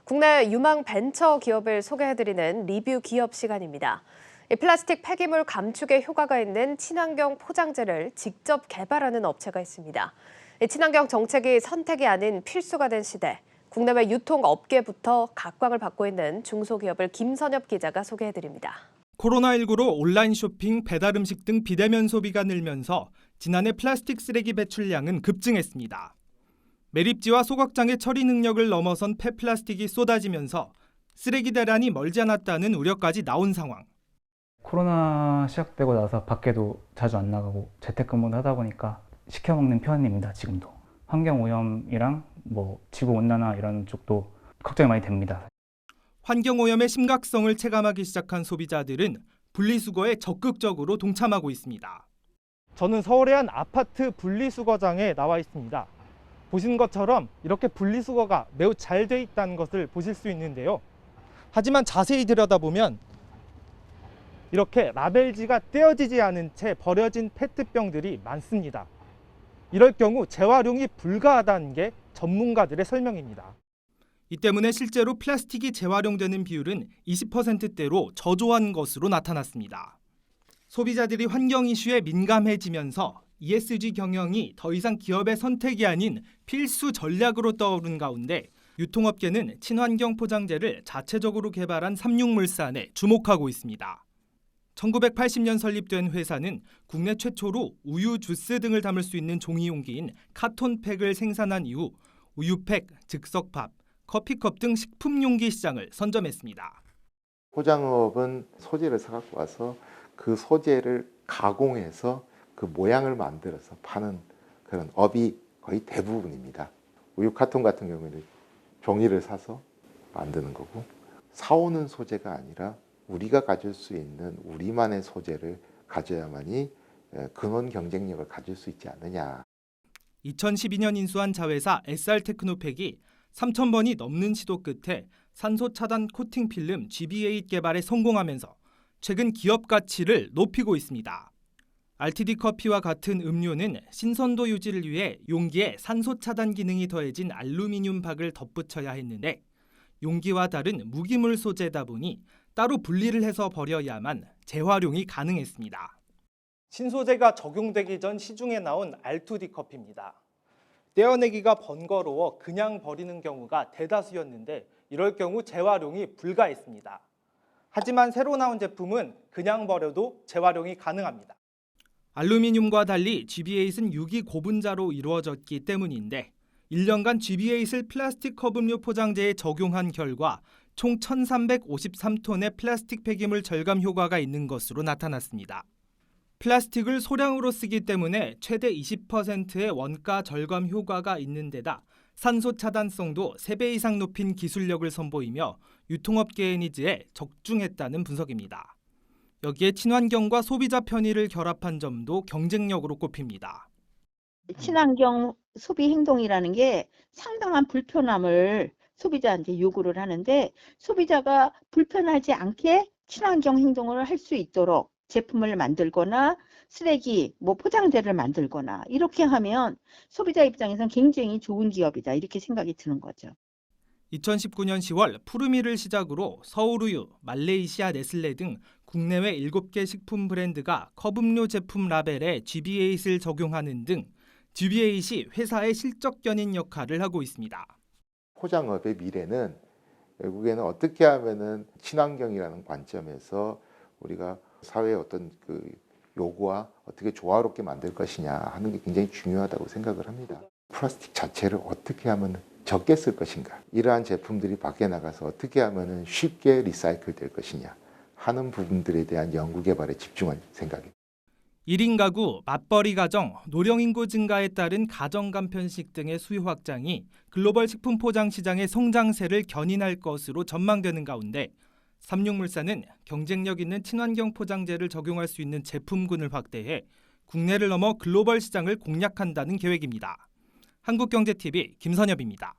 국내 유망 벤처 기업을 소개해드리는 리뷰 기업 시간입니다. 플라스틱 폐기물 감축에 효과가 있는 친환경 포장재를 직접 개발하는 업체가 있습니다. 친환경 정책이 선택이 아닌 필수가 된 시대, 국내외 유통업계부터 각광을 받고 있는 중소기업을 김선엽 기자가 소개해드립니다. 코로나19로 온라인 쇼핑, 배달 음식 등 비대면 소비가 늘면서 지난해 플라스틱 쓰레기 배출량은 급증했습니다. 매립지와 소각장의 처리 능력을 넘어선 폐플라스틱이 쏟아지면서 쓰레기 대란이 멀지 않았다는 우려까지 나온 상황. 코로나 시작되고 나서 밖에도 자주 안 나가고 재택근무를 하다 보니까 시켜 먹는 편입니다. 지금도 환경 오염이랑 지구 온난화 이런 쪽도 걱정이 많이 됩니다. 환경 오염의 심각성을 체감하기 시작한 소비자들은 분리수거에 적극적으로 동참하고 있습니다. 저는 서울의 한 아파트 분리수거장에 나와 있습니다. 보시는 것처럼 이렇게 분리수거가 매우 잘 돼 있다는 것을 보실 수 있는데요. 하지만 자세히 들여다보면 이렇게 라벨지가 떼어지지 않은 채 버려진 페트병들이 많습니다. 이럴 경우 재활용이 불가하다는 게 전문가들의 설명입니다. 이 때문에 실제로 플라스틱이 재활용되는 비율은 20%대로 저조한 것으로 나타났습니다. 소비자들이 환경 이슈에 민감해지면서 ESG 경영이 더 이상 기업의 선택이 아닌 필수 전략으로 떠오른 가운데 유통업계는 친환경 포장재를 자체적으로 개발한 삼육물산에 주목하고 있습니다. 1980년 설립된 회사는 국내 최초로 우유, 주스 등을 담을 수 있는 종이용기인 카톤팩을 생산한 이후 우유팩, 즉석밥, 커피컵 등 식품용기 시장을 선점했습니다. 포장업은 소재를 사갖고 와서 그 소재를 가공해서 그 모양을 만들어서 파는 그런 업이 거의 대부분입니다. 우유 카톤 같은 경우에는 종이를 사서 만드는 거고, 사오는 소재가 아니라 우리가 가질 수 있는 우리만의 소재를 가져야만이 근원 경쟁력을 가질 수 있지 않느냐. 2012년 인수한 자회사 SR테크노팩이 3,000번이 넘는 시도 끝에 산소 차단 코팅 필름 GBA 개발에 성공하면서 최근 기업 가치를 높이고 있습니다. RTD 커피와 같은 음료는 신선도 유지를 위해 용기에 산소 차단 기능이 더해진 알루미늄 박을 덧붙여야 했는데 용기와 다른 무기물 소재다 보니 따로 분리를 해서 버려야만 재활용이 가능했습니다. 신소재가 적용되기 전 시중에 나온 R2D 커피입니다. 떼어내기가 번거로워 그냥 버리는 경우가 대다수였는데 이럴 경우 재활용이 불가했습니다. 하지만 새로 나온 제품은 그냥 버려도 재활용이 가능합니다. 알루미늄과 달리 GBA는 유기 고분자로 이루어졌기 때문인데 1년간 GBA를 플라스틱 컵음료 포장재에 적용한 결과 총 1,353톤의 플라스틱 폐기물 절감 효과가 있는 것으로 나타났습니다. 플라스틱을 소량으로 쓰기 때문에 최대 20%의 원가 절감 효과가 있는 데다 산소 차단성도 3배 이상 높인 기술력을 선보이며 유통업계의 니즈에 적중했다는 분석입니다. 여기에 친환경과 소비자 편의를 결합한 점도 경쟁력으로 꼽힙니다. 친환경 소비 행동이라는 게 상당한 불편함을 소비자한테 요구를 하는데 소비자가 불편하지 않게 친환경 행동을 할 수 있도록 제품을 만들거나 쓰레기, 포장재를 만들거나 이렇게 하면 소비자 입장에서는 굉장히 좋은 기업이다 이렇게 생각이 드는 거죠. 2019년 10월 푸르미를 시작으로 서울우유, 말레이시아 네슬레 등 국내외 7개 식품 브랜드가 컵음료 제품 라벨에 GBA를 적용하는 등 GBA이 회사의 실적 견인 역할을 하고 있습니다. 포장업의 미래는 결국에는 어떻게 하면은 친환경이라는 관점에서 우리가 사회의 어떤 그 요구와 어떻게 조화롭게 만들 것이냐 하는 게 굉장히 중요하다고 생각을 합니다. 플라스틱 자체를 어떻게 하면 적게 쓸 것인가, 이러한 제품들이 밖에 나가서 어떻게 하면 쉽게 리사이클 될 것이냐 하는 부분들에 대한 연구 개발에 집중할 생각입니다. 1인 가구, 맞벌이 가정, 노령인구 증가에 따른 가정 간편식 등의 수요 확장이 글로벌 식품 포장 시장의 성장세를 견인할 것으로 전망되는 가운데 삼육물산은 경쟁력 있는 친환경 포장재를 적용할 수 있는 제품군을 확대해 국내를 넘어 글로벌 시장을 공략한다는 계획입니다. 한국경제TV 김선엽입니다.